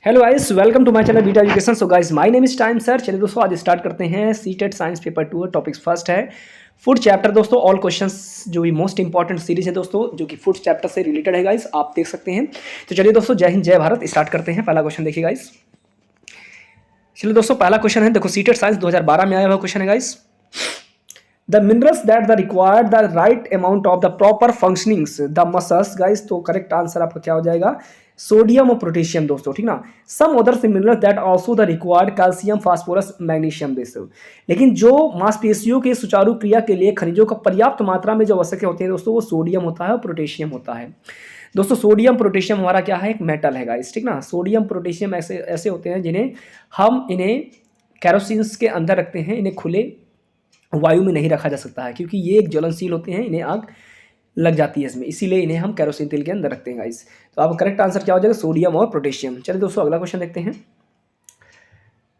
Hello guys, welcome to my channel beta education. So guys, my name is time sir. चलिए दोस्तों, आज start करते हैं CTET science paper 2। Topics first है food chapter. दोस्तों all questions जो भी मोस्ट इंपॉर्टेंट सीरीज है दोस्तों, जो कि फूड चैप्टर से रिलेटेड है गाइस, आप देख सकते हैं। तो चलिए दोस्तों, जय हिंद जय भारत, स्टार्ट करते हैं। पहला क्वेश्चन देखिए गाइस। चलिए दोस्तों, पहला क्वेश्चन है, देखो सीटेट साइंस 2012 में आया हुआ क्वेश्चन है guys. The minerals that the required the right amount of the proper functionings the muscles guys. तो करेक्ट आंसर आपका क्या हो जाएगा? सोडियम और पोटेशियम दोस्तों, ठीक ना। Some other minerals that also the required calcium phosphorus magnesium दोस्तों। लेकिन जो मांसपेशियों के सुचारू क्रिया के लिए खनिजों का पर्याप्त मात्रा में जो आवश्यक होते हैं दोस्तों, वो सोडियम होता है और पोटेशियम होता है। दोस्तों सोडियम पोटेशियम हमारा क्या है? एक मेटल है गाइस, ठीक ना। सोडियम पोटेशियम ऐसे ऐसे होते हैं जिन्हें हम इन्हें कैरोसिन्स के अंदर रखते हैं। इन्हें खुले वायु में नहीं रखा जा सकता है, क्योंकि ये एक ज्वलनशील होते हैं, इन्हें आग लग जाती है इसमें, इसीलिए इन्हें हम कैरोसिन तेल के अंदर रखते हैं गाइस। तो आपका करेक्ट आंसर क्या हो जाएगा? सोडियम और पोटेशियम। चलिए दोस्तों, अगला क्वेश्चन देखते हैं।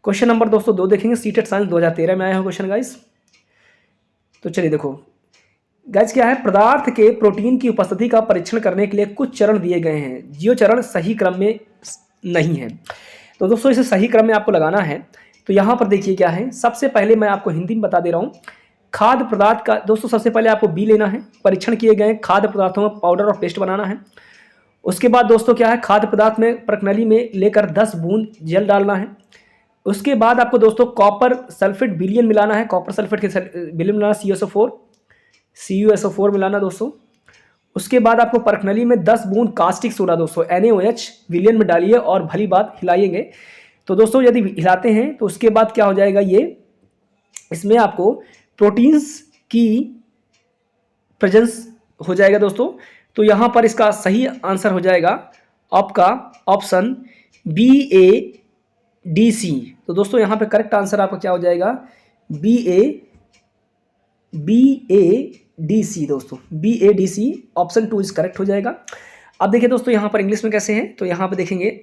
क्वेश्चन नंबर दोस्तों 2 देखेंगे। सीटेट साइंस 2013 में आया हुआ क्वेश्चन गाइस। तो चलिए देखो गाइस, क्या है? पदार्थ के प्रोटीन की उपस्थिति का परीक्षण करने के लिए कुछ चरण दिए गए हैं, जो चरण सही क्रम में नहीं है। तो दोस्तों इसे सही क्रम में आपको लगाना है। तो यहाँ पर देखिए क्या है। सबसे पहले मैं आपको हिंदी में बता दे रहा हूँ। खाद्य पदार्थ का दोस्तों सबसे पहले आपको बी लेना है। परीक्षण किए गए खाद्य पदार्थों में पाउडर और पेस्ट बनाना है। उसके बाद दोस्तों क्या है? खाद्य पदार्थ में प्रकनली में लेकर 10 बूंद जेल डालना है। उसके बाद आपको दोस्तों कॉपर सल्फेट विलियन मिलाना है। कॉपर सल्फेट के विलियन मिलाना, CuSO4 मिलाना दोस्तों। उसके बाद आपको परखनली में 10 बूंद कास्टिक सोडा दोस्तों NaOH विलियन में डालिए और भली बात हिलाइएंगे। तो दोस्तों यदि हिलाते हैं तो उसके बाद क्या हो जाएगा? ये इसमें आपको प्रोटीन्स की प्रेजेंस हो जाएगा दोस्तों। तो यहाँ पर इसका सही आंसर हो जाएगा आपका ऑप्शन BADC। तो दोस्तों यहाँ पे करेक्ट आंसर आपका क्या हो जाएगा? BADC दोस्तों, BADC ऑप्शन 2 इज करेक्ट हो जाएगा। अब देखिए दोस्तों यहाँ पर इंग्लिश में कैसे हैं। तो यहाँ पर देखेंगे,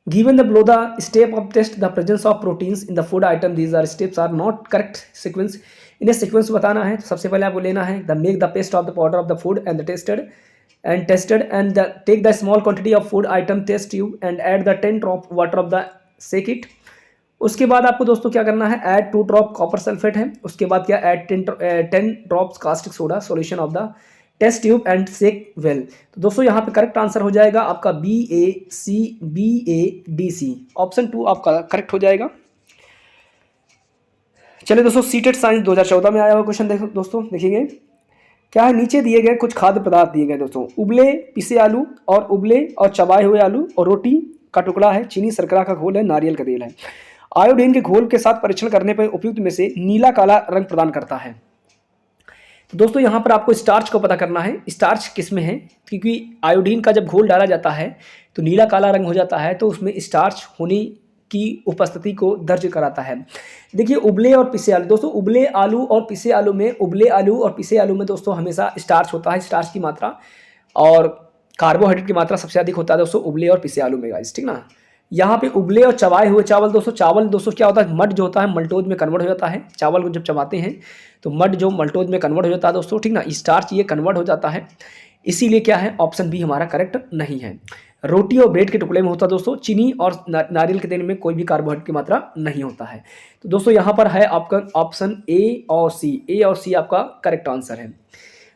given the below the step of test the presence of proteins in the food item, these are steps are not correct sequence। इन्हें सीक्वेंस बताना है। तो सबसे पहले आपको लेना है the make the paste of the powder of the food and the tested and take the small quantity of food item test tube and add the 10 drop water of the shake it. उसके बाद आपको दोस्तों क्या करना है? Add 2 drop copper sulphate है। उसके बाद क्या? Add 10 drops caustic soda solution of the test tube and shake well. तो दोस्तों यहाँ पे करेक्ट आंसर हो जाएगा आपका BADC ऑप्शन 2 आपका करेक्ट हो जाएगा। चलिए दोस्तों, सीटेट साइंस 2014 में आया हुआ क्वेश्चन देखो दोस्तों, देखिएंगे क्या है। नीचे दिए गए कुछ खाद्य पदार्थ दिए गए दोस्तों। उबले पिसे आलू और उबले और चबाए हुए आलू और रोटी का टुकड़ा है, चीनी शर्करा का घोल है, नारियल का तेल है। आयोडीन के घोल के साथ परीक्षण करने पर उपयुक्त में से नीला काला रंग प्रदान करता है। तो दोस्तों यहाँ पर आपको स्टार्च को पता करना है, स्टार्च किस में है, क्योंकि आयोडीन का जब घोल डाला जाता है तो नीला काला रंग हो जाता है, तो उसमें स्टार्च होने की उपस्थिति को दर्ज कराता है। देखिए उबले और पिसे आलू दोस्तों, उबले आलू और पिसे आलू में, उबले आलू और पिसे आलू में दोस्तों हमेशा स्टार्च होता है। स्टार्च की मात्रा और कार्बोहाइड्रेट की मात्रा सबसे अधिक होता है दोस्तों उबले और पिसे आलू में गाइस, ठीक ना। यहाँ पे उबले और चबाए हुए चावल दोस्तों, चावल दोस्तों क्या होता है? मड जो होता है मल्टोज में कन्वर्ट हो जाता है। चावल को जब चबाते हैं तो मड जो मल्टोज में कन्वर्ट हो जाता है दोस्तों, ठीक ना। स्टार्च ये कन्वर्ट हो जाता है, इसीलिए क्या है? ऑप्शन बी हमारा करेक्ट नहीं है। रोटी और ब्रेड के टुकड़े में होता है दोस्तों चीनी और नारियल के तेल में कोई भी कार्बोहाइड्रेट की मात्रा नहीं होता है। तो दोस्तों यहाँ पर है आपका ऑप्शन ए और सी आपका करेक्ट आंसर है।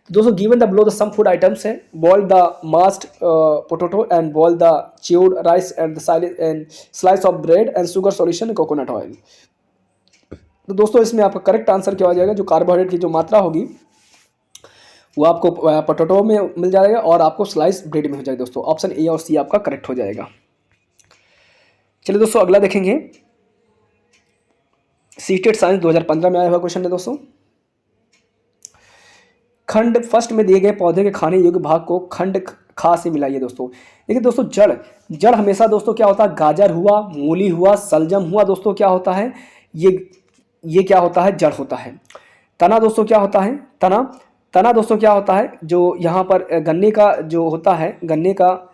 तो दोस्तों given the below the some food items है, boil the mashed potato and boil the chewed rice and slice of bread and sugar solution coconut oil. तो दोस्तों इसमें आपका करेक्ट आंसर क्या हो जाएगा? जो कार्बोहाइड्रेट की जो मात्रा होगी वो आपको पोटैटो में मिल जाएगा और आपको स्लाइस ब्रेड में हो जाएगा दोस्तों। ऑप्शन ए और सी आपका करेक्ट हो जाएगा। चलिए दोस्तों अगला देखेंगे। सीटेट साइंस 2015 में आया हुआ क्वेश्चन है दोस्तों। खंड फर्स्ट में दिए गए पौधे के खाने योग्य भाग को खंड खा से मिलाइए दोस्तों। देखिए दोस्तों जड़ हमेशा दोस्तों क्या होता है? गाजर हुआ, मूली हुआ, सलजम हुआ दोस्तों, क्या होता है? ये क्या होता है? जड़ होता है। तना दोस्तों क्या होता है? तना दोस्तों क्या होता है? जो यहाँ पर गन्ने का जो होता है, गन्ने का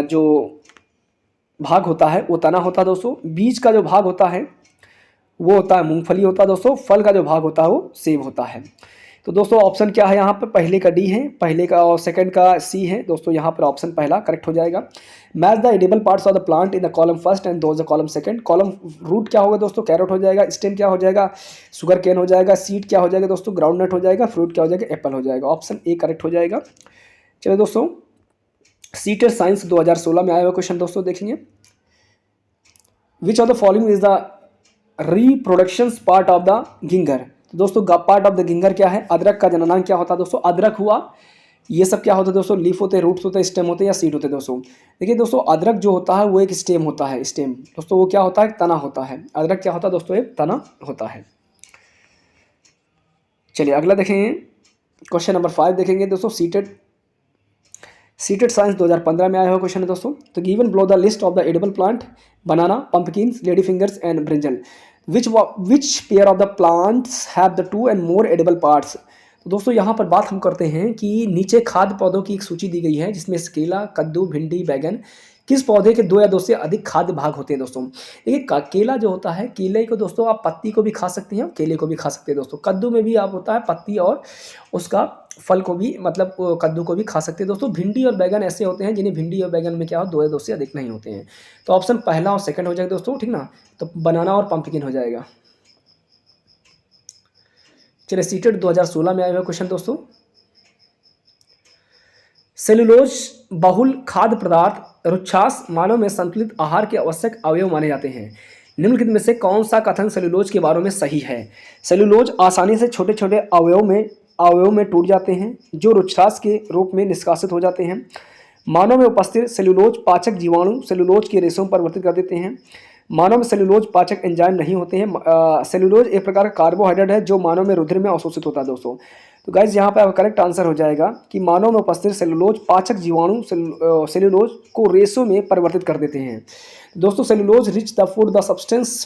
जो भाग होता है वो तना होता है दोस्तों। बीज का जो भाग होता है वो होता है मूंगफली होता है दोस्तों। फल का जो भाग होता है वो सेब होता है। तो दोस्तों ऑप्शन क्या है यहाँ पर, पहले का डी है, पहले का और सेकंड का सी है दोस्तों। यहाँ पर ऑप्शन पहला करेक्ट हो जाएगा। Match the edible parts of the plant in the column first and those the column second. Column root क्या होगा दोस्तों, कैरेट हो जाएगा। स्टेम क्या हो जाएगा, शुगर केन हो जाएगा। सीड क्या हो जाएगा दोस्तों, ग्राउंड नट हो जाएगा। फ्रूट क्या हो जाएगा, एप्पल हो जाएगा। ऑप्शन ए करेक्ट हो जाएगा। चलिए दोस्तों, सीटेट साइंस 2016 में आया हुआ क्वेश्चन दोस्तों देखेंगे। विच of the following is the reproduction part of the ginger. तो दोस्तों पार्ट ऑफ द गिंगर क्या है, अदरक का जननांग क्या होता है दोस्तों, अदरक हुआ। ये सब क्या होता है दोस्तों, लीफ होते हैं, रूट्स होते हैं, स्टेम होते हैं या सीड होते हैं दोस्तों। देखिए दोस्तों, अदरक जो होता है वो एक स्टेम होता है। स्टेम दोस्तों वो क्या होता है, तना होता है। अदरक क्या होता है दोस्तों, एक तना होता है। चलिए अगला देखेंगे, क्वेश्चन नंबर 5 देखेंगे दोस्तों। सीटेट साइंस 2015 में आया हुआ क्वेश्चन है दोस्तों। तो given below the list of the edible plant, banana, pumpkin, lady fingers and brinjal. Which pair of the plants have the 2 and more edible parts. तो दोस्तों यहाँ पर बात हम करते हैं कि नीचे खाद्य पौधों की एक सूची दी गई है जिसमें केला, कद्दू, भिंडी, बैगन, किस पौधे के 2 या 2 से अधिक खाद्य भाग होते हैं दोस्तों। देखिए केला जो होता है, केले को दोस्तों आप पत्ती को भी खा सकते हैं, केले को भी खा सकते हैं दोस्तों। कद्दू में भी आप होता है पत्ती और उसका फल को भी, मतलब कद्दू को भी खा सकते हैं दोस्तों। भिंडी और बैगन ऐसे होते हैं जिन्हें भिंडी और बैगन में क्या हो, 2 या 2 से अधिक नहीं होते हैं। तो ऑप्शन पहला और सेकंड हो जाएगा दोस्तों, ठीक ना। तो बनाना और पंपकिन हो जाएगा। चलिए सीटेट 2016 में आया हुआ क्वेश्चन दोस्तों। सेलुलोज बहुल खाद्य पदार्थ रुक्षास मानव में संतुलित आहार के आवश्यक अवयव माने जाते हैं। निम्नलिखित में से कौन सा कथन सेलुलोज के बारे में सही है। सेलुलोज आसानी से छोटे छोटे अवयव में टूट जाते हैं जो रुक्षास के रूप में निष्कासित हो जाते हैं। मानव में उपस्थित सेलुलोज पाचक जीवाणु सेलुलोज के रेशों में परिवर्तित कर देते हैं। मानव में सेलुलोज पाचक एंजाइम नहीं होते हैं। सेलुलोज एक प्रकार का कार्बोहाइड्रेट है जो मानव में रुधिर में अवशोषित होता है दोस्तों। तो गाइज यहाँ पे आपका करेक्ट आंसर हो जाएगा कि मानव में उपस्थित सेलुलोज पाचक जीवाणु सेलुलोज को रेशों में परिवर्तित कर देते हैं दोस्तों। Cellulose rich the food the substance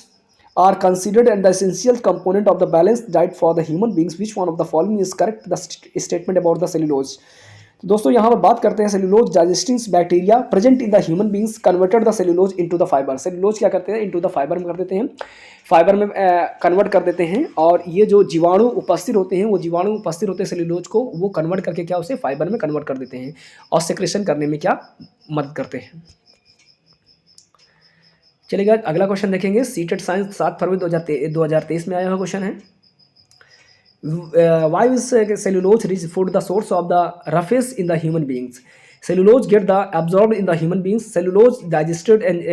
are considered and the essential component of the balanced diet for the human beings. Which one of the following is correct? The statement about the cellulose. तो दोस्तों यहाँ पर बात करते हैं cellulose digesting bacteria present in the human beings converted the cellulose into the fibre. Cellulose क्या करते हैं, इनटू द फाइबर में कर देते हैं, फाइबर में कन्वर्ट कर देते हैं। और ये जो जीवाणु उपस्थित होते हैं, वो जीवाणु उपस्थित होते हैं सेलुलोज को, वो कन्वर्ट करके क्या उसे फाइबर में कन्वर्ट कर देते हैं और सेक्रेशन करने में क्या मदद करते हैं। चलिएगा अगला क्वेश्चन देखेंगे। सीटेट साइंस 7 फरवरी 2023 में आया हुआ क्वेश्चन है। Why is cellulose rich food the source of the roughest in the human beings? Cellulose get the absorbed in the human beings. Cellulose digested and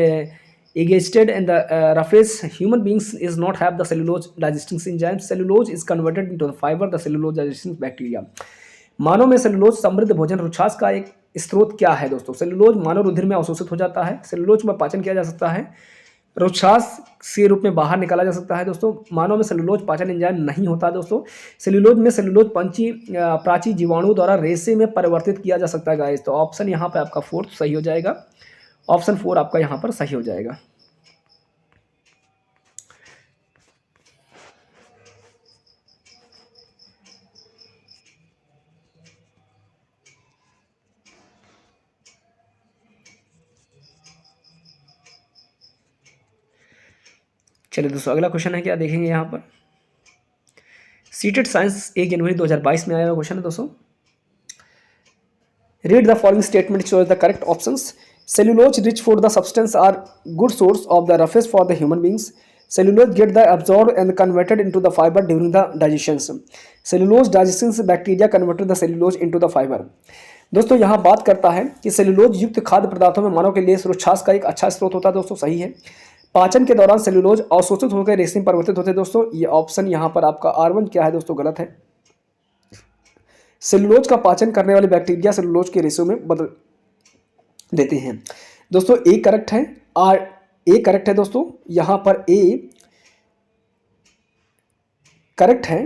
digested and the roughest human beings is not have the cellulose digesting enzymes. Cellulose is converted into the fiber, the cellulose digesting bacteria. मानव में cellulose समृद्ध भोजन रुक्षास का एक स्रोत क्या है दोस्तों। Cellulose मानव रुधिर में अवशोषित हो जाता है। सेलुलोज में पाचन किया जा सकता है, रुक्षास के रूप में बाहर निकाला जा सकता है दोस्तों। मानव में सेलुलोज पाचन एंजाइम नहीं होता दोस्तों। सेलुलोज में सेलुलोज प्राची जीवाणु द्वारा रेशे में परिवर्तित किया जा सकता है गाइस। तो ऑप्शन यहाँ पे आपका 4 सही हो जाएगा। ऑप्शन 4 आपका यहाँ पर सही हो जाएगा। चलिए दोस्तों अगला क्वेश्चन है, क्या देखेंगे यहाँ पर। सीटेट साइंस 1 जनवरी 2022 में आया हुआ क्वेश्चन है दोस्तों। Read the following statement shows the correct options. Cellulose rich food the substance are good source of the roughest for the human beings. Cellulose get the absorb and converted into the fibre during the digestion. Cellulose digesting bacteria converted the cellulose into the fibre. दोस्तों यहाँ बात करता है कि cellulose युक्त खाद्य पदार्थों में मानव के लिए रुक्षास का एक अच्छा स्रोत होता है दोस्तों, सही है। पाचन के दौरान सेलुलोज अवशोषित होकर रेशे में परिवर्तित होते हैं दोस्तों। ये ऑप्शन यहाँ पर आपका R1 क्या है दोस्तों, गलत है। सेलुलोज का पाचन करने वाले बैक्टीरिया सेलुलोज के रेशों में बदल देते हैं दोस्तों। ए करेक्ट है, ए करेक्ट है दोस्तों। यहाँ पर ए करेक्ट है,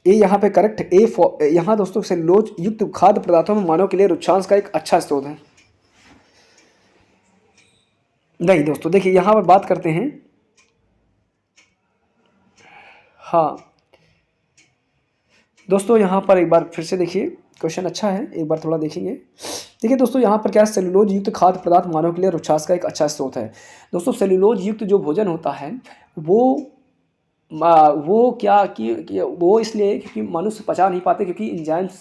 ए यहाँ पे करेक्ट ए यहाँ दोस्तों सेलुलोज युक्त खाद्य पदार्थों में मानव के लिए रुक्षांश का एक अच्छा स्रोत है। नहीं दोस्तों देखिए यहाँ पर बात करते हैं, हाँ दोस्तों यहाँ पर एक बार फिर से देखिए, क्वेश्चन अच्छा है, एक बार थोड़ा देखेंगे। देखिए दोस्तों यहाँ पर क्या है, सेलुलोज युक्त खाद्य पदार्थ मानव के लिए रुक्षास का एक अच्छा स्रोत है दोस्तों। सेलुलोज युक्त जो भोजन होता है वो वो क्या कि वो इसलिए क्योंकि मनुष्य पचा नहीं पाते, क्योंकि इंजाइम्स,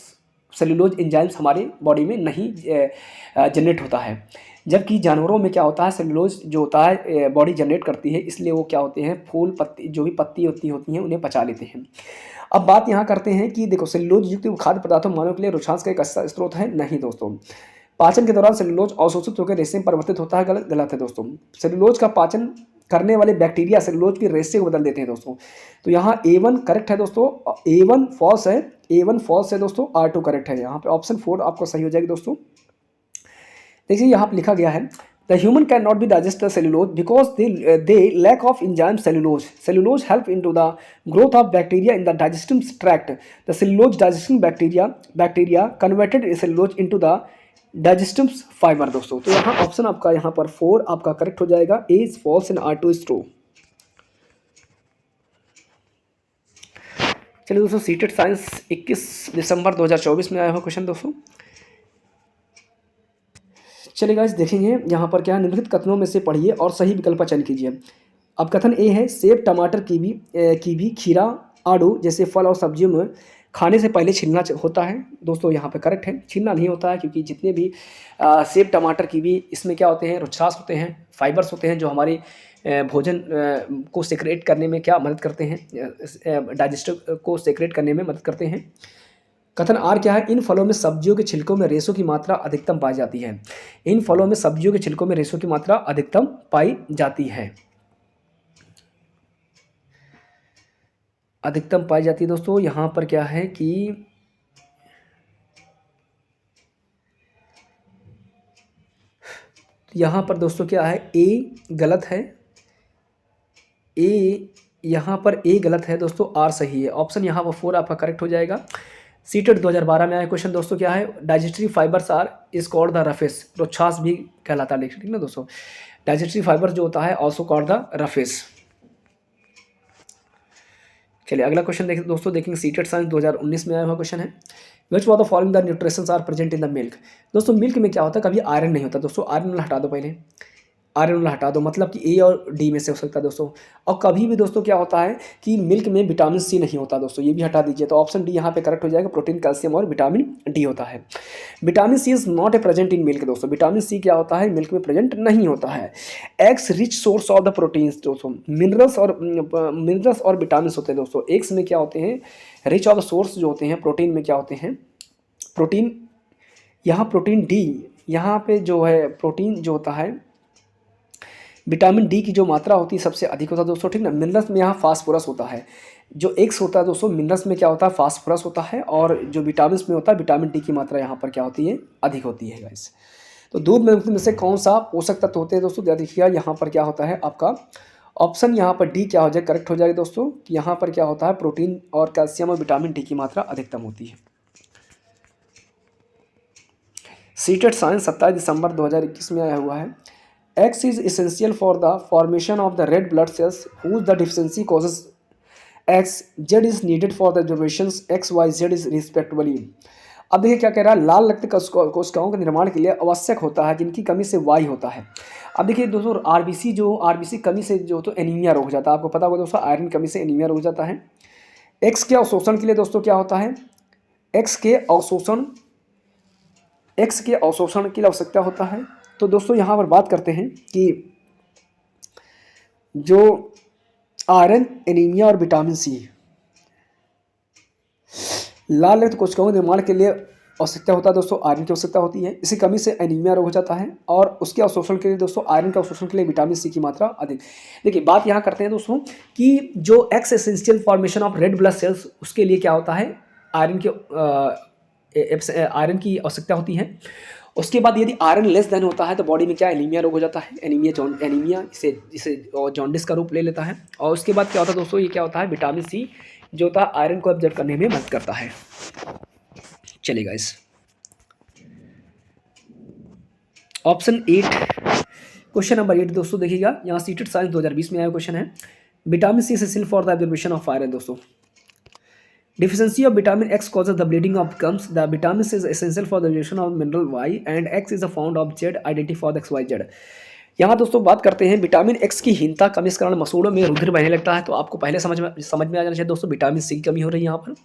सेलुलोज इंजाइम्स हमारे बॉडी में नहीं जनरेट होता है। जबकि जानवरों में क्या होता है, सेलुलोज जो होता है बॉडी जनरेट करती है, इसलिए वो क्या होते हैं, फूल पत्ती जो भी पत्ती होती हैं उन्हें पचा लेते हैं। अब बात यहाँ करते हैं कि देखो, सेलुलोज युक्त खाद्य पदार्थों मानव के लिए रुचांस का एक अच्छा स्रोत है, नहीं दोस्तों। पाचन के दौरान सेलुलोज अवशोषित होकर रेशे में परिवर्तित होता है, गलत गलत है दोस्तों। सेलुलोज का पाचन करने वाले बैक्टीरिया सेलुलोज के रेशे को बदल देते हैं दोस्तों। तो यहाँ A1 करेक्ट है दोस्तों, A1 फॉल्स है, A1 फॉल्स है दोस्तों, R2 करेक्ट है। यहाँ पे ऑप्शन 4 आपको सही हो जाएगी दोस्तों। देखिए यहाँ पे लिखा गया है, the human can not be digest the cellulose because they lack of enzyme cellulose. Cellulose help in to the growth of bacteria in the digestive tract. The cellulose digesting bacteria converted cellulose into the digestive fibre दोस्तों। तो यहाँ option आपका यहाँ पर 4 आपका correct हो जाएगा, A is false and R2 is true. चलिए दोस्तों, सीटेट साइंस 21 दिसंबर 2024 में आया हुआ क्वेश्चन दोस्तों। चलिए गाइस देखेंगे यहाँ पर क्या है, निम्नलिखित कथनों में से पढ़िए और सही विकल्प का चयन कीजिए। अब कथन ए है, सेब, टमाटर, कीवी, खीरा, आड़ू जैसे फल और सब्जियों में खाने से पहले छीलना होता है। दोस्तों यहाँ पे करेक्ट है, छीलना नहीं होता है, क्योंकि जितने भी सेब, टमाटर, कीवी, इसमें क्या होते हैं, रुच्छास होते हैं, फाइबर्स होते हैं जो हमारे भोजन को सेक्रेट करने में क्या मदद करते हैं, डाइजेस्टिव को सेक्रेट करने में मदद करते हैं। कथन आर क्या है, इन फलों में सब्जियों के छिलकों में रेशों की मात्रा अधिकतम पाई जाती है। इन फलों में सब्जियों के छिलकों में रेशों की मात्रा अधिकतम पाई जाती है, अधिकतम पाई जाती है दोस्तों। यहाँ पर क्या है कि यहाँ पर दोस्तों क्या है, ए गलत है, ए यहाँ पर ए गलत है दोस्तों, आर सही है। ऑप्शन यहाँ पर 4 आपका करेक्ट हो जाएगा। सीटेट 2012 में आया क्वेश्चन दोस्तों क्या है, digestive fibres are is called the roughage. रोच्छास भी कहलाता है, ठीक ना दोस्तों। डाइजेस्टिव फाइबर जो होता है ऑल्सो कॉल्ड द रफेस। चलिए अगला क्वेश्चन देखें दोस्तों, देखेंगे सीटेट साइंस 2019 में आया हुआ क्वेश्चन है, which one of the following the nutritions are present in the milk. दोस्तों मिल्क में क्या होता है, कभी आयरन नहीं होता दोस्तों, आयरन हटा दो पहले, आयरन हटा दो, मतलब कि ए और डी में से हो सकता है दोस्तों। और कभी भी दोस्तों क्या होता है कि मिल्क में विटामिन सी नहीं होता दोस्तों, ये भी हटा दीजिए। तो ऑप्शन डी यहाँ पे करेक्ट हो जाएगा, प्रोटीन, कैल्शियम और विटामिन डी होता है। Vitamin C is not a present in milk दोस्तों, विटामिन सी क्या होता है, मिल्क में प्रेजेंट नहीं होता है। Eggs rich source of the proteins दोस्तों, मिनरल्स और विटामिन होते हैं दोस्तों। एग्स में क्या होते हैं, रिच ऑफ द सोर्स जो होते हैं, प्रोटीन में क्या होते हैं, प्रोटीन, यहाँ प्रोटीन डी, यहाँ पे जो है प्रोटीन जो होता है, विटामिन डी की जो मात्रा होती है सबसे अधिक होता है दोस्तों, ठीक ना। मिनरल्स में यहाँ फास्फोरस होता है, जो एक्स होता है दोस्तों, मिनरल्स में क्या होता है, फास्फोरस होता है, और जो विटामिन में होता है, विटामिन डी की मात्रा यहाँ पर क्या होती है, अधिक होती है गाइस। तो दूध में से कौन सा पोषक तत्व होते हैं दोस्तों, देखिएगा यहाँ पर क्या होता है आपका ऑप्शन यहाँ पर डी क्या हो जाए, करेक्ट हो जाएगा दोस्तों। यहाँ पर क्या होता है, प्रोटीन और कैल्शियम और विटामिन डी की मात्रा अधिकतम होती है। सीटेट साइंस 27 दिसंबर 2021 में आया हुआ है, X is essential for the formation of the red blood cells whose the deficiency causes X. Z is needed for the observations X, Y, Z is respectively. अब देखिए क्या कह रहा है, लाल रक्त कोशिकाओं के निर्माण के लिए आवश्यक होता है जिनकी कमी से Y होता है। अब देखिए दोस्तों, आरबीसी कमी से जो तो एनीमिया रोक जाता है, आपको पता होगा दोस्तों, आयरन कमी से एनीमिया रोक जाता है। एक्स के अवशोषण के लिए दोस्तों क्या होता है, एक्स के अवशोषण के लिए आवश्यकता होता है। तो दोस्तों यहाँ पर बात करते हैं कि जो आयरन, एनीमिया और विटामिन सी लाल रक्त कोशिकाओं के निर्माण के लिए आवश्यकता होता है दोस्तों, आयरन की आवश्यकता होती है। इसी कमी से एनीमिया रोग हो जाता है, और उसके अवशोषण के लिए दोस्तों, आयरन के अवशोषण के लिए विटामिन सी की मात्रा अधिक। देखिए बात यहाँ करते हैं दोस्तों कि जो x essential formation of red blood sales, उसके लिए क्या होता है, आयरन की आवश्यकता होती है। उसके बाद यदि आयरन लेस देन होता है तो बॉडी में क्या एनीमिया रोग हो जाता है, एनीमिया इसे जॉन्डिस का रूप ले लेता है। और उसके बाद क्या होता है दोस्तों, ये क्या होता है, विटामिन सी जो होता है आयरन को एब्जॉर्ब करने में मदद करता है। चलेगा इस ऑप्शन 8, क्वेश्चन नंबर 8 दोस्तों देखिएगा, यहाँ सीटेट साइंस 2020 में आया क्वेश्चन है, vitamin C essential for the absorption of iron दोस्तों। Deficiency of vitamin X causes the bleeding of gums. The vitamin C is essential for the absorption of mineral Y, and X is a found of Z identity for the XYZ. यहाँ दोस्तों बात करते हैं vitamin x की हीनता कमी के कारण मसूड़ों में रुधिर बहने लगता है। तो आपको पहले समझ में आ जाना चाहिए दोस्तों, विटामिन सी की कमी हो रही है यहाँ पर।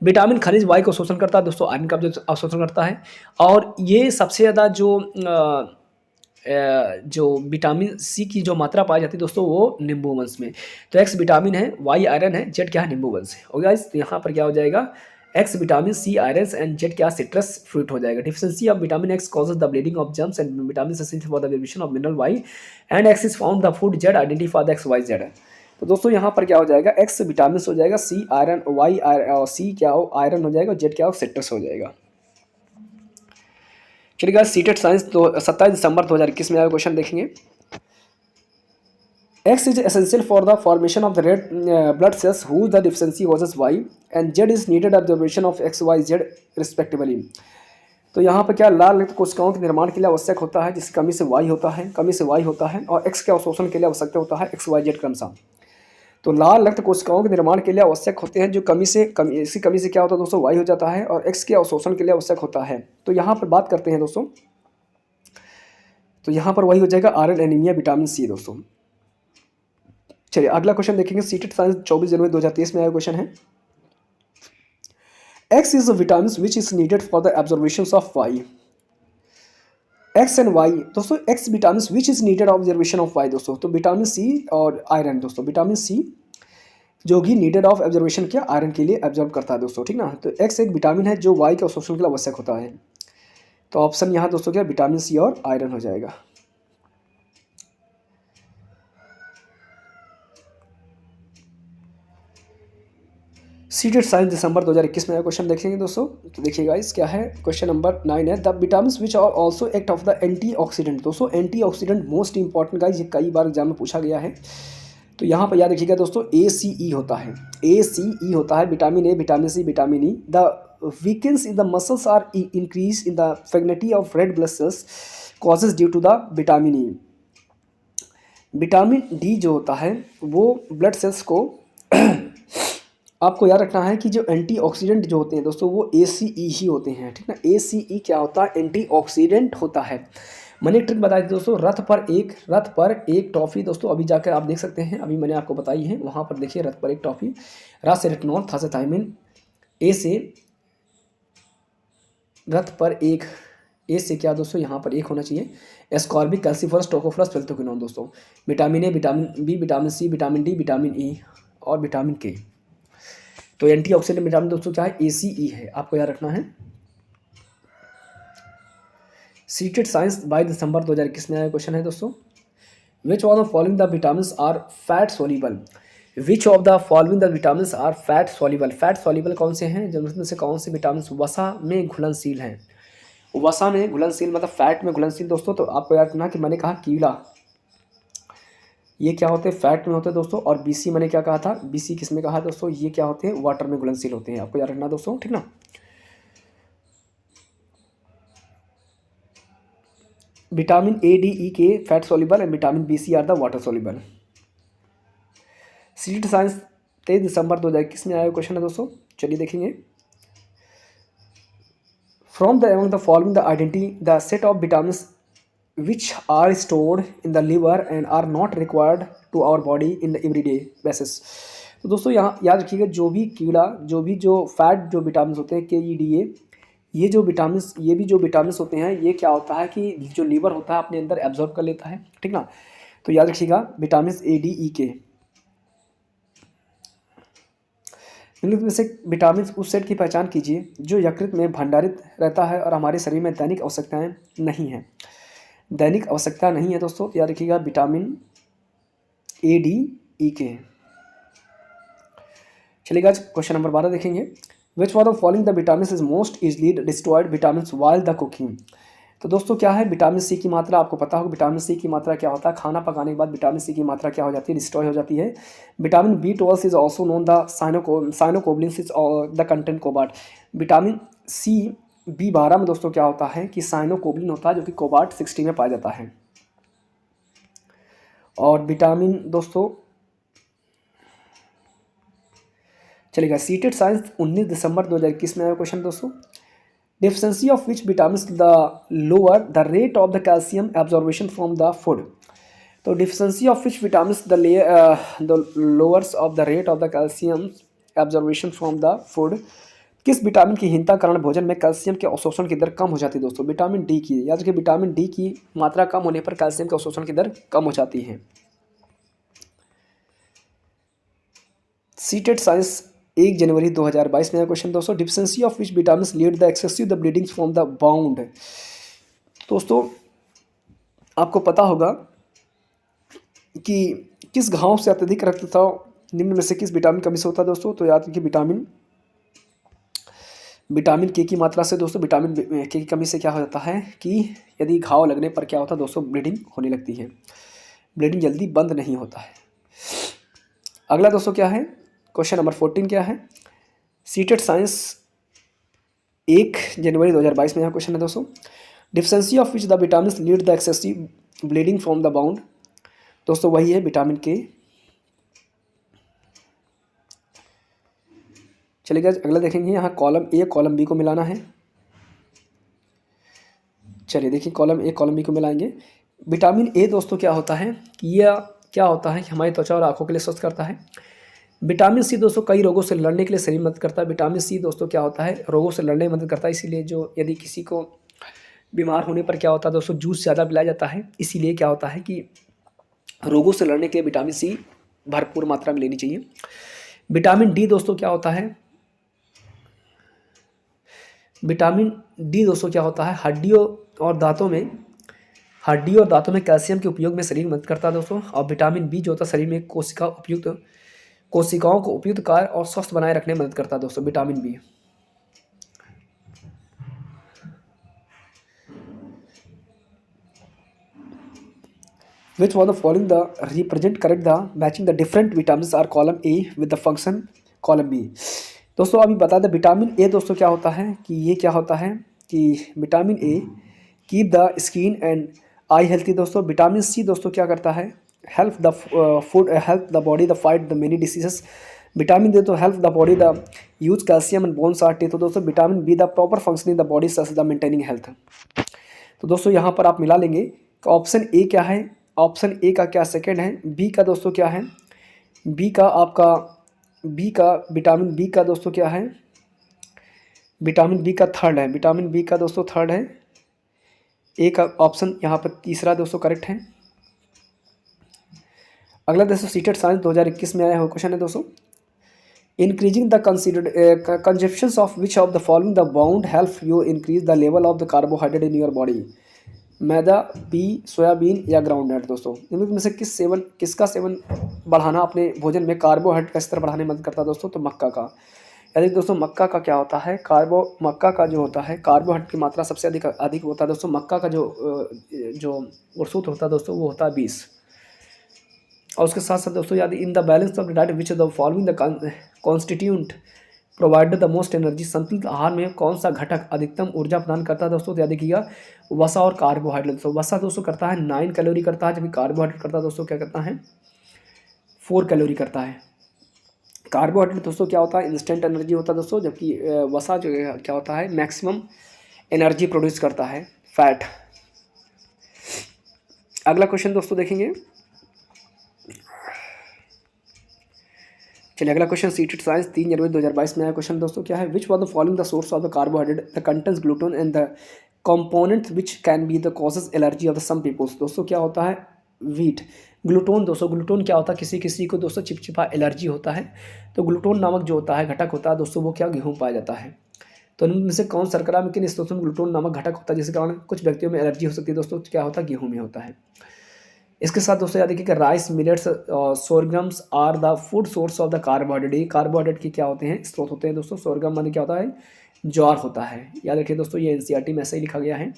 विटामिन खनिज वायु को शोषण करता है दोस्तों, आयरन का जो अवशोषण करता है। और ये सबसे ज़्यादा जो विटामिन सी की जो मात्रा पाई जाती है दोस्तों वो नींबू वंश में। तो एक्स विटामिन है, वाई आयरन है, जेड क्या है, नींबू वंश है। और गाइस यहाँ पर क्या हो जाएगा, X vitamin, C iron and Z क्या, सिट्रस फ्रूट हो जाएगा। Deficiency of vitamin X causes the bleeding of germs and vitamin essential for the absorption of mineral Y and X is found the food Z identify the X Y Z. तो दोस्तों यहाँ पर क्या हो जाएगा, X vitamin हो जाएगा, C iron, Y C क्या हो आयरन हो जाएगा, जेड क्या हो सिट्रस हो जाएगा। चलिए सीटेट साइंस तो 27 दिसंबर 2021 में आया क्वेश्चन देखेंगे। X is essential for the formation of the red blood cells whose the deficiency causes Y and Z is needed absorption of X, Y, Z respectively। तो यहाँ पर क्या लाल रक्त कोशिकाओं के निर्माण के लिए आवश्यक होता है जिसकी कमी से Y होता है, और X के अवशोषण के लिए आवश्यक होता है X, Y, Z क्रमशः। तो लाल रक्त कोशिकाओं के निर्माण के लिए आवश्यक होते हैं जो इसकी कमी से क्या होता है दोस्तों, Y हो जाता है, और X के अवशोषण के लिए आवश्यक होता है। तो यहाँ पर बात करते हैं दोस्तों, तो यहाँ पर वही हो जाएगा आयरन एनीमिया विटामिन सी दोस्तों। चलिए अगला क्वेश्चन देखेंगे, सीटेट साइंस 24 जनवरी 2023 में आया क्वेश्चन है। X is vitamin which is needed for the absorption of Y. X and Y दोस्तों, X vitamin which is needed observation of Y दोस्तों। तो विटामिन सी और आयरन दोस्तों, विटामिन सी जो कि नीडेड ऑफ एब्जॉर्वेशन क्या, आयरन के लिए एब्जॉर्ब करता है दोस्तों, ठीक ना। तो एक्स एक विटामिन है जो वाई के अवशोषण के लिए आवश्यक होता है। तो ऑप्शन यहाँ दोस्तों क्या, विटामिन सी और आयरन हो जाएगा। सीटेट साइंस दिसंबर 2021 में आया क्वेश्चन देखेंगे दोस्तों। तो देखिएगा इस क्या है, क्वेश्चन नंबर 9 है, the vitamin which are also act of the antioxidant. दोस्तों एंटीऑक्सीडेंट मोस्ट इंपॉर्टेंट गाइस, ये कई बार एग्जाम में पूछा गया है। तो यहाँ पर याद रखिएगा दोस्तों, ACE होता है, ACE होता है, vitamin A, vitamin C, vitamin E. The weakness in the muscles are increase in the fragility of red blood cells causes due to the vitamin E. Vitamin D जो होता है वो ब्लड सेल्स को आपको याद रखना है कि जो एंटीऑक्सीडेंट जो होते हैं दोस्तों वो ACE ही होते हैं, ठीक ना। ACE क्या होता है, एंटीऑक्सीडेंट होता है। मैंने एक ट्रिक बताई थी दोस्तों, रथ पर एक टॉफ़ी दोस्तों, अभी जाकर आप देख सकते हैं, अभी मैंने आपको बताई है, वहाँ पर देखिए रथ पर एक टॉफ़ी, रा से रेटिनॉल, था से थायमिन, ए से रथ पर एक, ए से क्या दोस्तों यहाँ पर एक होना चाहिए, एस्कॉर्बिक, कैल्सिफरस, टोकोफरस, फिल्टोक्विनोन दोस्तों, vitamin A, vitamin B, vitamin C, vitamin D, vitamin E और विटामिन के। तो एंटीऑक्सीडेंट विटामिन दोस्तों क्या है, ACE है, आपको याद रखना है। सीटेट साइंस 22 दिसंबर 2021 में आया क्वेश्चन है दोस्तों, which of the following the vitamins are fat soluble. Which of the following the vitamins are fat soluble. Fat soluble कौन से हैं, जिनमें से कौन से विटामिन वसा में घुलनशील हैं। वसा में घुलनशील मतलब फैट में घुलनशील दोस्तों। तो आपको याद रखना कि मैंने कहा कीड़ा, ये क्या होते हैं, फैट में होते हैं दोस्तों। और BC मैंने क्या कहा था, BC किस में कहा दोस्तों, ये क्या होते हैं, वाटर में घुलनशील होते हैं, आपको याद रखना दोस्तों, ठीक ना। विटामिन A, D, E के fat soluble and vitamin BC are the water soluble. CTET science 23 दिसंबर 2021 में आया क्वेश्चन है दोस्तों। चलिए देखेंगे, from the among the following the identity the set of vitamin which are stored in the liver and are not required to our body in the everyday basis। तो दोस्तों यहाँ याद रखिएगा, जो भी कीड़ा, जो फैट जो विटामिन होते हैं KEDA, ये जो विटामिन होते हैं, ये क्या होता है कि जो लीवर होता है अपने अंदर एब्जॉर्ब कर लेता है, ठीक ना। तो याद रखिएगा विटामिन A, D, E के में से विटामिन उस सेट की पहचान कीजिए जो यकृत में भंडारित रहता है और हमारे शरीर में दैनिक आवश्यकताएं नहीं है, दैनिक आवश्यकता नहीं है दोस्तों। याद रखिएगा विटामिन A, D, E के। चलिएगा क्वेश्चन नंबर 12 देखेंगे, विच one of following the vitamin is most easily destroyed vitamin while the cooking. तो दोस्तों क्या है, विटामिन सी की मात्रा आपको पता होगा, विटामिन सी की मात्रा क्या होता है, खाना पकाने के बाद विटामिन सी की मात्रा क्या हो जाती है, डिस्ट्रॉय हो जाती है। Vitamin B12 is also known the cyanocobalamins is the content cobalt. Vitamin C B12 में दोस्तों क्या होता है कि साइनोकोबिलिन होता है जो कि कोबाल्ट 60 में पाया जाता है। और विटामिन दोस्तों चलिएगा, सीटेट साइंस 19 दिसंबर 2021 में आया क्वेश्चन दोस्तों, deficiency of which vitamin the lower the rate of the calcium absorption from the food. तो deficiency of which vitamin the lowers of the rate of the calcium absorption from the food. किस vitamin की हीनता कारण भोजन में calcium के अवशोषण की दर कम हो जाती है दोस्तों? विटामिन डी की। याद रखिए विटामिन डी की मात्रा कम होने पर कैल्शियम के अवशोषण की दर कम हो जाती है। सीटेट साइंस 1 जनवरी 2022 में क्वेश्चन दोस्तों, deficiency of which vitamin lead the excessive the bleeding from the bound. दोस्तों आपको पता होगा कि किस घाव से अत्यधिक रक्तस्राव निम्न में से किस विटामिन कमी से होता है दोस्तों? तो याद रखिए विटामिन के की मात्रा से दोस्तों। विटामिन के की कमी से क्या हो जाता है कि यदि घाव लगने पर क्या होता है दोस्तों? ब्लीडिंग होने लगती है, ब्लीडिंग जल्दी बंद नहीं होता है। अगला दोस्तों क्या है, क्वेश्चन नंबर 14 क्या है? सीटेट साइंस 1 जनवरी 2022 में यह क्वेश्चन है दोस्तों, deficiency of which the vitamin lead the excessive bleeding from the bound. दोस्तों वही है विटामिन के। चलिए अगला देखेंगे, यहाँ कॉलम ए कॉलम बी को मिलाना है। चलिए देखिए कॉलम ए कॉलम बी को मिलाएंगे। विटामिन ए दोस्तों क्या होता है कि यह क्या होता है कि हमारी त्वचा और आंखों के लिए स्वस्थ करता है। विटामिन सी दोस्तों कई रोगों से लड़ने के लिए शरीर में मदद करता है। विटामिन सी दोस्तों क्या होता है, रोगों से लड़ने में मदद करता है। इसीलिए जो यदि किसी को बीमार होने पर क्या होता है दोस्तों, जूस ज़्यादा पिलाया जाता है। इसीलिए क्या होता है कि रोगों से लड़ने के लिए विटामिन सी भरपूर मात्रा में लेनी चाहिए। विटामिन डी दोस्तों क्या होता है, विटामिन डी दोस्तों क्या होता है, हड्डियों और दांतों में कैल्शियम के उपयोग में शरीर में मदद करता है दोस्तों। और विटामिन बी जो होता है शरीर में कोशिकाओं को उपयुक्त कार्य और स्वस्थ बनाए रखने में मदद करता है दोस्तों, vitamin B. Which one of the following the represent correct the matching the different vitamins are column A with the function column B। दोस्तों अभी बता दें विटामिन ए दोस्तों क्या होता है कि ये क्या होता है कि vitamin A keep the skin and eye healthy दोस्तों। विटामिन सी दोस्तों क्या करता है, help the body the fight the many diseases. Vitamin D तो help the body the use calcium and bones are teeth. तो दोस्तों vitamin B the proper functioning the body such the maintaining health. तो दोस्तों यहाँ पर आप मिला लेंगे। ऑप्शन ए क्या है, ऑप्शन ए का क्या सेकंड है, बी का दोस्तों क्या है, बी का विटामिन बी का दोस्तों क्या है, विटामिन बी का थर्ड है, विटामिन बी का दोस्तों थर्ड है। ए का ऑप्शन यहाँ पर तीसरा दोस्तों करेक्ट है। अगला दोस्तों सीटेट साइंस 2021 में आया हुआ क्वेश्चन है दोस्तों, increasing the consumption of which of the following the bound help you increase the level of the carbohydrate in your body. Maida, B soybean या ग्राउंडनट दोस्तों इनमें से किसका सेवन बढ़ाना अपने भोजन में कार्बोहाइड्रेट का स्तर बढ़ाने में मदद करता है दोस्तों? तो मक्का का। यानी दोस्तों मक्का का क्या होता है, मक्का का जो होता है कार्बोहाइड्रेट की मात्रा सबसे अधिक होता है दोस्तों। मक्का का जो सूत्र होता है दोस्तों वो होता है 20। और उसके साथ साथ दोस्तों याद in the balance of the diet which the following the constituent provide the most energy. संतुलित आहार में कौन सा घटक अधिकतम ऊर्जा प्रदान करता है दोस्तों? तो याद रखिएगा वसा और कार्बोहाइड्रेट। दोस्तों वसा दोस्तों करता है 9 कैलोरी करता है, जबकि कार्बोहाइड्रेट करता है दोस्तों क्या करता है 4 कैलोरी करता है। कार्बोहाइड्रेट दोस्तों क्या होता है, इंस्टेंट एनर्जी होता है दोस्तों, जबकि वसा जो क्या होता है मैक्सिमम एनर्जी प्रोड्यूस करता है, फैट। अगला क्वेश्चन दोस्तों देखेंगे, चलिए अगला क्वेश्चन सीटेट साइंस 3 जनवरी 2022 में आया क्वेश्चन दोस्तों क्या है, which one the following the source of the carbohydrate the contents gluten and the components which can be the causes allergy of the some peoples. दोस्तों क्या होता है वीट, ग्लूटोन दोस्तों, ग्लूटोन क्या होता है किसी को दोस्तों चिपचिपा एलर्जी होता है। तो ग्लूटोन नामक जो होता है घटक होता है दोस्तों वो क्या गेहूँ पाया जाता है। तो इनमें से कौन शर्करा में किन स्रोतों में ग्लूटोन नामक घटक होता है जिसके कारण कुछ व्यक्तियों में एलर्जी हो सकती है दोस्तों? क्या होता है गेहूँ में होता है। इसके साथ दोस्तों याद रखिए कि rice, millets, sorghums are the food source of the carbohydrate. ये कार्बोहाइड्रेट के क्या होते हैं, स्रोत होते हैं दोस्तों। सोरगम माने क्या होता है, ज्वार होता है। याद रखिए दोस्तों ये एनसीईआरटी में ऐसे ही लिखा गया है।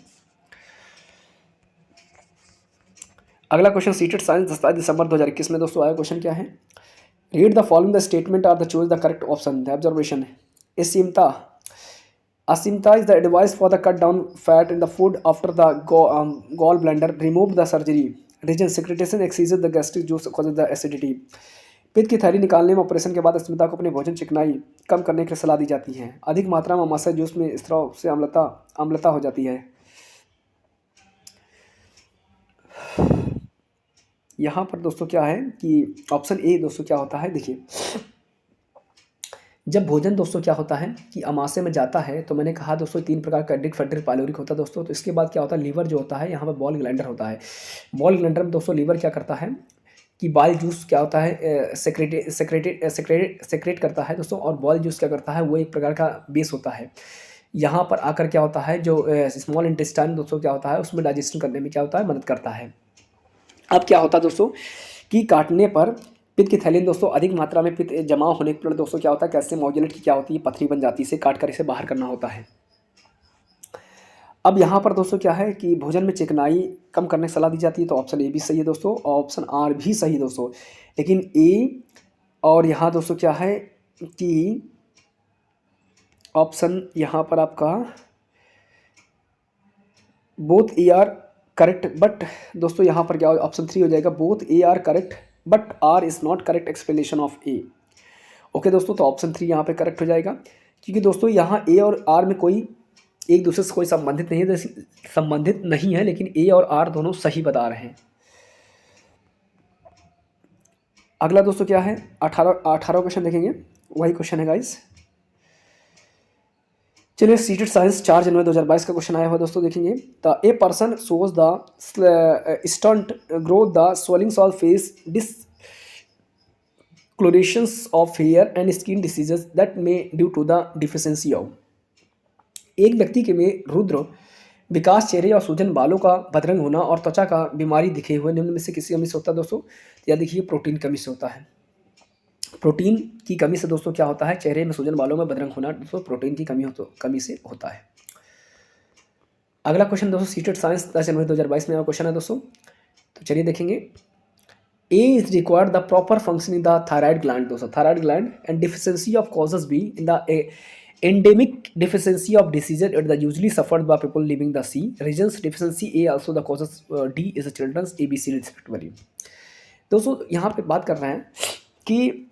अगला क्वेश्चन सीटेट साइंस 27 दिसंबर 2021 में दोस्तों आया क्वेश्चन क्या है, read the following the statement are the choose the correct option. The observation असीमता is the advice for the cut down fat in the food after the gall bladder remove the surgery. Reason secretion exceeds the gastric juice causes the acidity. पित्त की थैली निकालने में operation के बाद अस्मिता को अपने भोजन चिकनाई कम करने की सलाह दी जाती है। अधिक मात्रा में मसाला जूस में स्त्राव से अम्लता हो जाती है। यहाँ पर दोस्तों क्या है कि ऑप्शन ए दोस्तों क्या होता है, देखिए जब भोजन दोस्तों क्या होता है कि अमाशय में जाता है, तो मैंने कहा दोस्तों 3 प्रकार का एडिक, फेड्रिक, पाइलोरिक होता है दोस्तों। तो इसके बाद क्या होता है, लीवर जो होता है यहाँ पर बॉल ग्लैंडर होता है। बॉल ग्लैंडर में दोस्तों लीवर क्या करता है कि बाइल जूस क्या होता है सेक्रेट करता है दोस्तों, और बॉल जूस क्या करता है, वो एक प्रकार का बेस होता है। यहाँ पर आकर क्या होता है, जो स्मॉल इंटेस्टाइन दोस्तों क्या होता है, उसमें डाइजेशन करने में क्या होता है, मदद करता है। अब क्या होता है दोस्तों कि काटने पर पित्त की थैली में दोस्तों अधिक मात्रा में पित्त जमा होने के कारण दोस्तों क्या होता है, कैल्शियम ऑक्जेलेट की क्या होती है, पथरी बन जाती है, इसे काट कर इसे बाहर करना होता है। अब यहाँ पर दोस्तों क्या है कि भोजन में चिकनाई कम करने की सलाह दी जाती है, तो ऑप्शन ए भी सही है दोस्तों, और ऑप्शन आर भी सही है दोस्तों। लेकिन ए और यहाँ दोस्तों क्या है कि ऑप्शन यहाँ पर आपका both A R correct, but दोस्तों यहाँ पर क्या ऑप्शन 3 हो जाएगा, both A R correct but R is not correct explanation of A. Okay दोस्तों, तो ऑप्शन 3 यहाँ पे करेक्ट हो जाएगा, क्योंकि दोस्तों यहाँ ए और आर में कोई एक दूसरे से कोई संबंधित नहीं है, लेकिन ए और आर दोनों सही बता रहे हैं। अगला दोस्तों क्या है, 18 क्वेश्चन देखेंगे, वही क्वेश्चन है गाइस। चलिए सीटेड साइंस 4 जनवरी 2022 का क्वेश्चन आया हुआ दोस्तों, देखेंगे। The a person shows the stunt grow the swellings of face discolourations of hair and skin diseases that may due to the deficiency of. एक व्यक्ति के में रुद्र विकास, चेहरे और सूजन, बालों का बदरंग होना और त्वचा का बीमारी दिखे हुए निम्न में से किसी कमी से होता है दोस्तों। या देखिए प्रोटीन कमी से होता है। प्रोटीन की कमी से दोस्तों क्या होता है, चेहरे में सूजन, बालों में बदरंग होना दोस्तों प्रोटीन की कमी से होता है। अगला क्वेश्चन दोस्तों सीटेड साइंस 10 जनवरी 2022 में क्वेश्चन है दोस्तों, तो चलिए देखेंगे। A is required the proper functioning the thyroid gland दोस्तों, thyroid gland and deficiency of causes B in the endemic deficiency of diseases it is usually suffered by people living the sea regions. Deficiency A also the causes, D is the children's, ABC respectively। दोस्तों यहाँ पे बात कर रहे हैं कि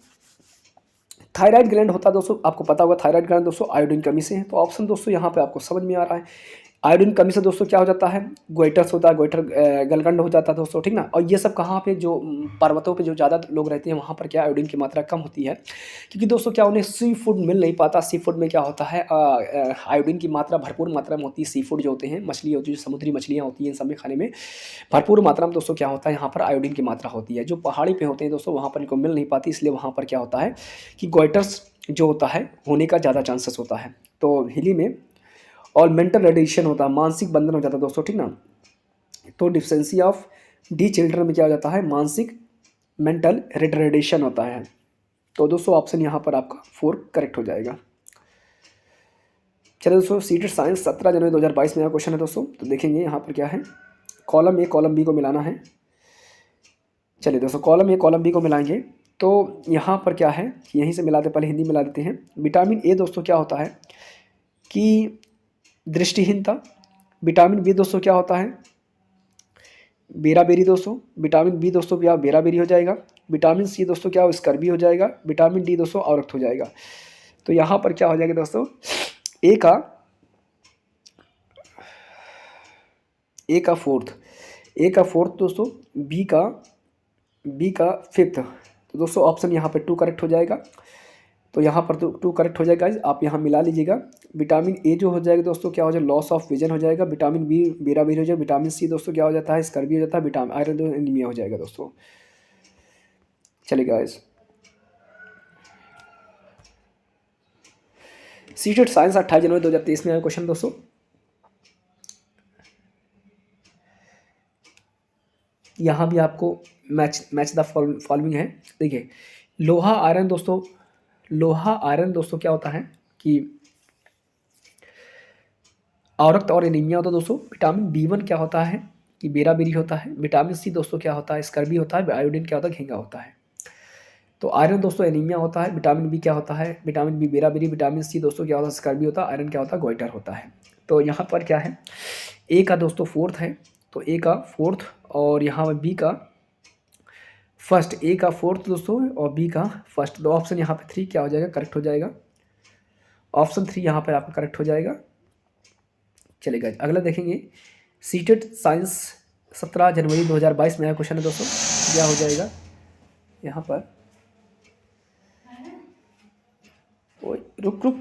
thyroid gland होता है दोस्तों, आपको पता होगा थायराइड ग्लैंड दोस्तों आयोडीन कमी से है। तो ऑप्शन दोस्तों यहाँ पे आपको समझ में आ रहा है, आयोडीन कमी से दोस्तों क्या हो जाता है, गोइटर्स होता है, गोइटर गलगंड हो जाता है दोस्तों, ठीक ना। और ये सब कहाँ पे, जो पर्वतों पे जो ज़्यादा लोग रहते हैं वहाँ पर क्या आयोडीन की मात्रा कम होती है, क्योंकि दोस्तों क्या उन्हें सी फूड मिल नहीं पाता। सी फूड में क्या होता है, आयोडीन की मात्रा भरपूर मात्रा में होती है। सी फूड जो होते हैं, मछली होती है, जो समुद्री मछलियाँ होती हैं, इन सब में खाने में भरपूर मात्रा में दोस्तों क्या होता है, यहाँ पर आयोडीन की मात्रा होती है। जो पहाड़ी पे होते हैं दोस्तों वहाँ पर इनको मिल नहीं पाती, इसलिए वहाँ पर क्या होता है कि गोइटर्स जो होता है होने का ज़्यादा चांसेस होता है। तो हिली में और मेंटल रेडिएशन होता है, मानसिक बंधन हो जाता है दोस्तों, ठीक ना। तो डिफिशियंसी ऑफ डी चिल्ड्रन में क्या हो जाता है, मानसिक मेंटल रिटार्डेशन होता है। तो दोस्तों ऑप्शन यहाँ पर आपका 4 करेक्ट हो जाएगा। चलिए दोस्तों सीटेड साइंस 17 जनवरी 2022 में यह क्वेश्चन है दोस्तों, तो देखेंगे यहाँ पर क्या है, कॉलम ए कॉलम बी को मिलाना है। चलिए दोस्तों कॉलम ए कॉलम बी को मिलाएंगे, तो यहाँ पर क्या है, यहीं से मिलाते, पहले हिंदी मिला देते हैं। विटामिन ए दोस्तों क्या होता है कि दृष्टिहीनता। विटामिन बी दोस्तों क्या होता है, बेराबेरी दोस्तों। विटामिन बी दोस्तों क्या बेराबेरी हो जाएगा। विटामिन सी दोस्तों क्या स्कर्वी हो जाएगा। विटामिन डी दोस्तों औरत हो जाएगा। तो यहाँ पर क्या हो जाएगा दोस्तों, ए का फोर्थ दोस्तों, बी का फिफ्थ। तो दोस्तों ऑप्शन यहाँ पर 2 करेक्ट हो जाएगा। तो यहाँ पर तो 2 करेक्ट हो जाएगा, आप यहाँ मिला लीजिएगा। विटामिन ए जो हो जाएगा दोस्तों क्या हो जाएगा, लॉस ऑफ विजन हो जाएगा। विटामिन बी बेराबेरी हो जाएगा। विटामिन सी दोस्तों क्या हो जाता है, स्कर्वी हो जाता है। विटामिन आयरन दोस्तों एनीमिया हो जाएगा दोस्तों। चलिए गाइस सीटेड साइंस 28 जनवरी 2023 में आया क्वेश्चन दोस्तों, यहाँ भी आपको मैच द फॉलोइंग है। देखिए लोहा आयरन दोस्तों क्या होता है कि औरत और एनीमिया होता है दोस्तों। विटामिन B1 क्या होता है कि बेराबेरी होता है। विटामिन सी दोस्तों क्या होता है, स्कर्वी होता है। आयोडीन क्या होता है, घेंगा होता है। तो आयरन दोस्तों एनीमिया होता है। विटामिन बी क्या होता है, विटामिन बी बेराबेरी। विटामिन सी दोस्तों क्या होता है, स्कर्वी होता है। आयरन क्या होता है, गोइटर होता है। तो यहाँ पर क्या है, ए का दोस्तों 4th है, तो ए का 4th और यहाँ पर बी का फर्स्ट। ए का 4th दोस्तों और बी का फर्स्ट। तो ऑप्शन यहाँ पे 3 क्या हो जाएगा, करेक्ट हो जाएगा। ऑप्शन 3 यहाँ पर आपका करेक्ट हो जाएगा। चलेगा अगला देखेंगे सीटेड साइंस 17 जनवरी 2022 में आया क्वेश्चन है दोस्तों। क्या हो जाएगा यहाँ पर? ओए रुक रुक